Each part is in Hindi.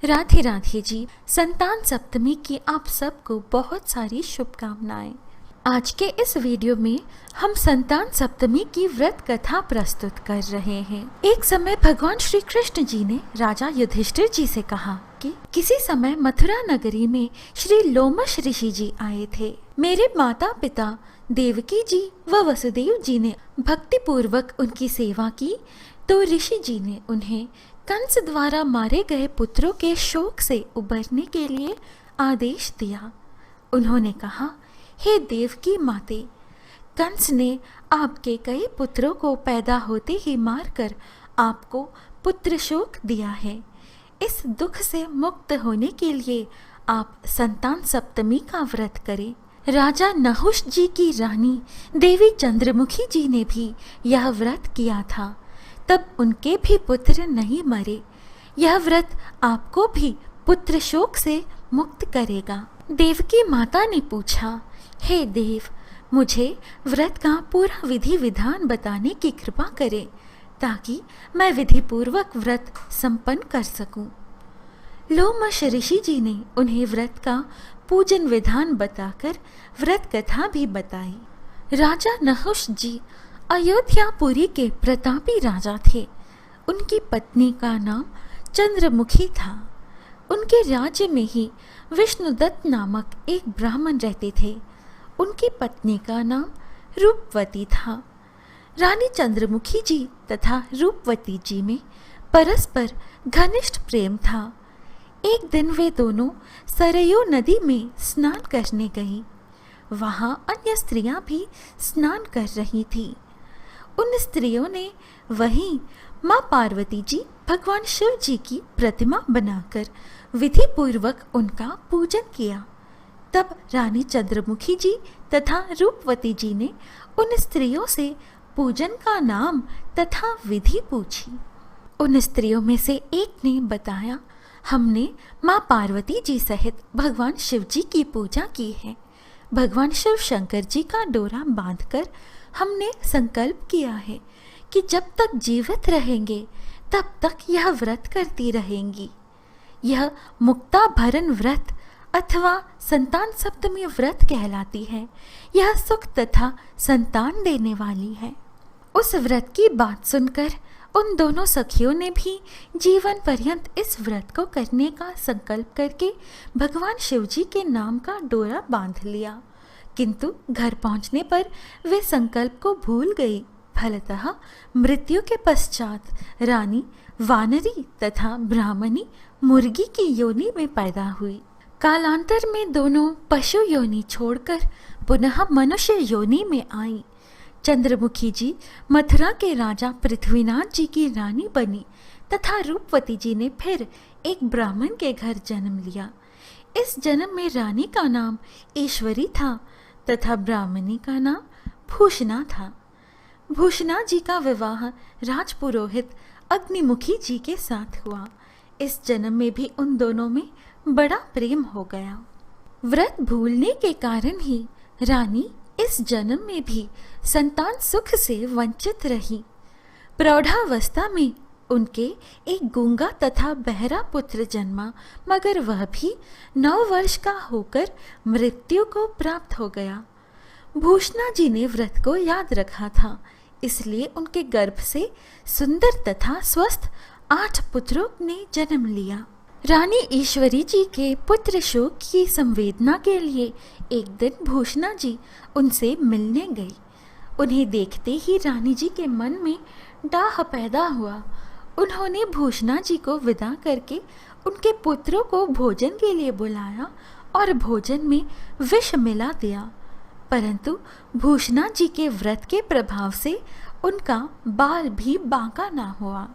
राधे राधे जी। संतान सप्तमी की आप सबको बहुत सारी शुभकामनाएं। आज के इस वीडियो में हम संतान सप्तमी की व्रत कथा प्रस्तुत कर रहे हैं। एक समय भगवान श्री कृष्ण जी ने राजा युधिष्ठिर जी से कहा कि किसी समय मथुरा नगरी में श्री लोमश ऋषि जी आए थे। मेरे माता पिता देवकी जी व वसुदेव जी ने भक्ति पूर्वक उनकी सेवा की, तो ऋषि जी ने उन्हें कंस द्वारा मारे गए पुत्रों के शोक से उबरने के लिए आदेश दिया। उन्होंने कहा, हे देवकी माते, कंस ने आपके कई पुत्रों को पैदा होते ही मारकर आपको पुत्र शोक दिया है। इस दुख से मुक्त होने के लिए आप संतान सप्तमी का व्रत करें। राजा नहुष जी की रानी देवी चंद्रमुखी जी ने भी यह व्रत किया था, तब उनके भी पुत्र नहीं मरे। यह व्रत आपको भी पुत्र शोक से मुक्त करेगा। देवकी माता ने पूछा, हे देव, मुझे व्रत का पूरा विधि विधान बताने की कृपा करें ताकि मैं विधि पूर्वक व्रत संपन्न कर सकूं। लोमश ऋषि जी ने उन्हें व्रत का पूजन विधान बताकर व्रत कथा भी बताई। राजा नहुष जी अयोध्यापुरी के प्रतापी राजा थे। उनकी पत्नी का नाम चंद्रमुखी था। उनके राज्य में ही विष्णुदत्त नामक एक ब्राह्मण रहते थे। उनकी पत्नी का नाम रूपवती था। रानी चंद्रमुखी जी तथा रूपवती जी में परस्पर घनिष्ठ प्रेम था। एक दिन वे दोनों सरयू नदी में स्नान करने गईं। वहां अन्य स्त्रियां भी स्नान कर रही थीं। उन स्त्रियों ने वहीं माँ पार्वती जी भगवान शिव जी की प्रतिमा बनाकर विधि पूर्वक उनका पूजन किया। तब रानी चंद्रमुखी जी तथा रूपवती जी ने उन स्त्रियों से पूजन का नाम तथा विधि पूछी। उन स्त्रियों में से एक ने बताया, हमने माँ पार्वती जी सहित भगवान शिव जी की पूजा की है। भगवान शिव शंकर जी का डोरा बांधकर हमने संकल्प किया है कि जब तक जीवित रहेंगे तब तक यह व्रत करती रहेंगी। यह मुक्ता भरण व्रत अथवा संतान सप्तमी व्रत कहलाती है। यह सुख तथा संतान देने वाली है। उस व्रत की बात सुनकर उन दोनों सखियों ने भी जीवन पर्यंत इस व्रत को करने का संकल्प करके भगवान शिव जी के नाम का डोरा बांध लिया। किंतु घर पहुंचने पर वे संकल्प को भूल गई। फलतः मृत्यु के पश्चात रानी वानरी तथा ब्राह्मणी मुर्गी की योनि में पैदा हुई। कालांतर में दोनों पशु योनि छोड़कर पुनः मनुष्य योनि में आई। चंद्रमुखी जी मथुरा के राजा पृथ्वीनाथ जी की रानी बनी तथा रूपवती जी ने फिर एक ब्राह्मण के घर जन्म लिया। इस जन्म में रानी का नाम ईश्वरी था तथा ब्राह्मणी का नाम भूषणा था। भूषणा जी का विवाह राजपुरोहित अग्निमुखी जी के साथ हुआ। इस जन्म में भी उन दोनों में बड़ा प्रेम हो गया। व्रत भूलने के कारण ही रानी इस जन्म में भी संतान सुख से वंचित रही। प्रौढ़ावस्था में उनके एक गूंगा तथा बहरा पुत्र जन्मा, मगर वह भी 9 वर्ष का होकर मृत्यु को प्राप्त हो गया। भूषणा जी ने व्रत को याद रखा था, इसलिए उनके गर्भ से सुंदर तथा स्वस्थ 8 पुत्रों ने जन्म लिया। रानी ईश्वरी जी के पुत्र शोक की संवेदना के लिए एक दिन भूषणा जी उनसे मिलने गई। उन्हें देखते ही रानी जी के मन में डाह पैदा हुआ। उन्होंने भूषणा जी को विदा करके उनके पुत्रों को भोजन के लिए बुलाया और भोजन में विष मिला दिया। परंतु भूषणा जी के व्रत के प्रभाव से उनका बाल भी बांका ना हुआ।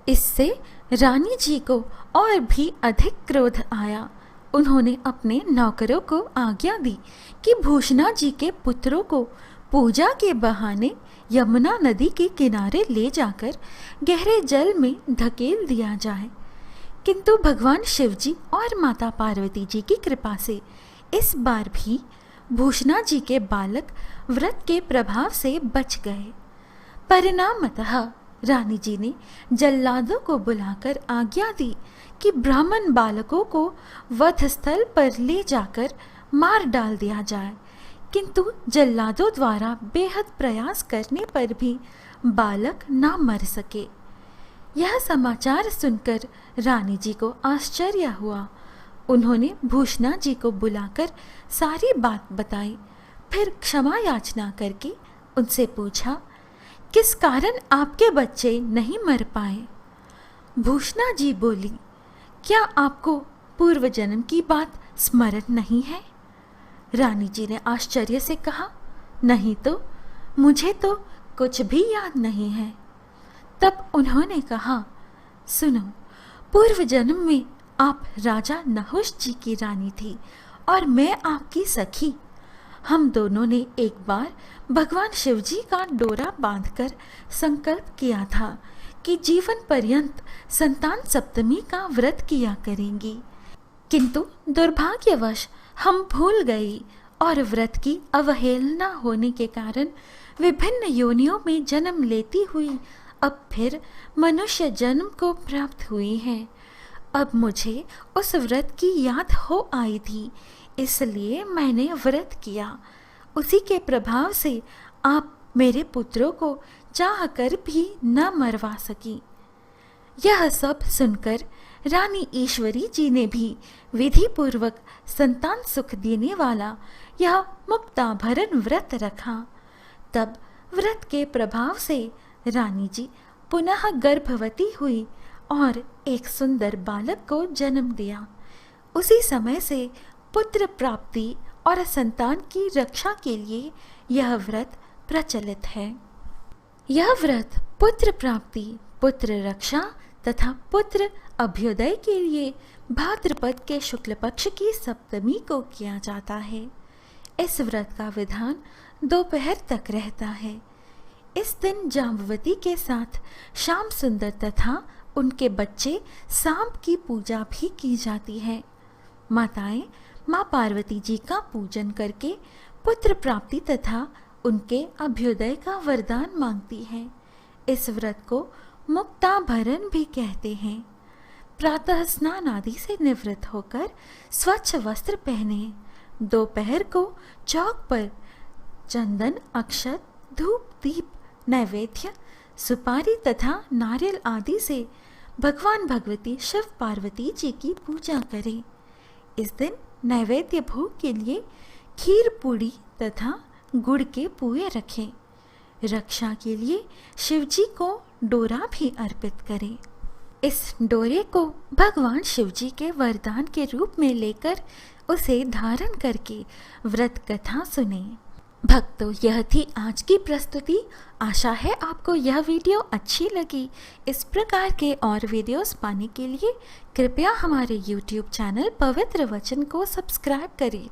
इससे रानी जी को और भी अधिक क्रोध आया। उन्होंने अपने नौकरों को आज्ञा दी कि भूषणा जी के पुत्रों को पूजा के बहाने यमुना नदी के किनारे ले जाकर गहरे जल में धकेल दिया जाए। किंतु भगवान शिव जी और माता पार्वती जी की कृपा से इस बार भी भूषणा जी के बालक व्रत के प्रभाव से बच गए। परिणामतः रानी जी ने जल्लादों को बुलाकर आज्ञा दी कि ब्राह्मण बालकों को वध स्थल पर ले जाकर मार डाल दिया जाए, किंतु जल्लादों द्वारा बेहद प्रयास करने पर भी बालक ना मर सके। यह समाचार सुनकर रानी जी को आश्चर्य हुआ। उन्होंने भूषणा जी को बुलाकर सारी बात बताई। फिर क्षमा याचना करके उनसे पूछा, किस कारण आपके बच्चे नहीं मर पाए? भूषणा जी बोली, क्या आपको पूर्व जन्म की बात स्मरण नहीं है? रानी जी ने आश्चर्य से कहा, नहीं तो, मुझे तो कुछ भी याद नहीं है। तब उन्होंने कहा, सुनो, पूर्व जन्म में आप राजा नहुष जी की रानी थी और मैं आपकी सखी। हम दोनों ने एक बार भगवान शिव जी का डोरा बांधकर संकल्प किया था कि जीवन पर्यंत संतान सप्तमी का व्रत किया करेंगी, किंतु दुर्भाग्यवश हम भूल गई और व्रत की अवहेलना होने के कारण विभिन्न योनियों में जन्म लेती हुई अब फिर मनुष्य जन्म को प्राप्त हुई है। अब मुझे उस व्रत की याद हो आई थी, इसलिए मैंने व्रत किया। उसी के प्रभाव से आप मेरे पुत्रों को चाहकर भी न मरवा सकी। यह सब सुनकर रानी ईश्वरी जी ने भी विधि पूर्वक संतान सुख देने वाला यह मुक्ताभरण व्रत रखा। तब व्रत के प्रभाव से रानी जी पुनः गर्भवती हुई और एक सुंदर बालक को जन्म दिया। उसी समय से पुत्र प्राप्ति और संतान की रक्षा के लिए यह व्रत प्रचलित है। यह व्रत पुत्र प्राप्ति, पुत्र रक्षा तथा पुत्र अभ्युदय के लिए भाद्रपद के शुक्ल पक्ष की सप्तमी को किया जाता है। इस व्रत का विधान दोपहर तक रहता है। इस दिन जाम्बवती के साथ श्याम सुंदर तथा उनके बच्चे सांप की पूजा भी की जाती है। माताएं माँ पार्वती जी का पूजन करके पुत्र प्राप्ति तथा उनके अभ्युदय का वरदान मांगती हैं। इस व्रत को मुक्ताभरण भी कहते हैं। प्रातः स्नान आदि से निवृत्त होकर स्वच्छ वस्त्र पहने दोपहर को चौक पर चंदन, अक्षत, धूप, दीप, नैवेद्य, सुपारी तथा नारियल आदि से भगवान भगवती शिव पार्वती जी की पूजा करें। इस दिन नैवेद्य भोग के लिए खीर पूड़ी तथा गुड़ के पुए रखें। रक्षा के लिए शिव जी को डोरा भी अर्पित करें। इस डोरे को भगवान शिव जी के वरदान के रूप में लेकर उसे धारण करके व्रत कथा सुने। भक्तों, यह थी आज की प्रस्तुति। आशा है आपको यह वीडियो अच्छी लगी। इस प्रकार के और वीडियोस पाने के लिए कृपया हमारे YouTube चैनल पवित्र वचन को सब्सक्राइब करें।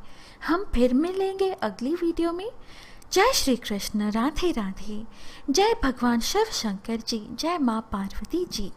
हम फिर मिलेंगे अगली वीडियो में। जय श्री कृष्ण, राधे राधे। जय भगवान शिव शंकर जी, जय माँ पार्वती जी।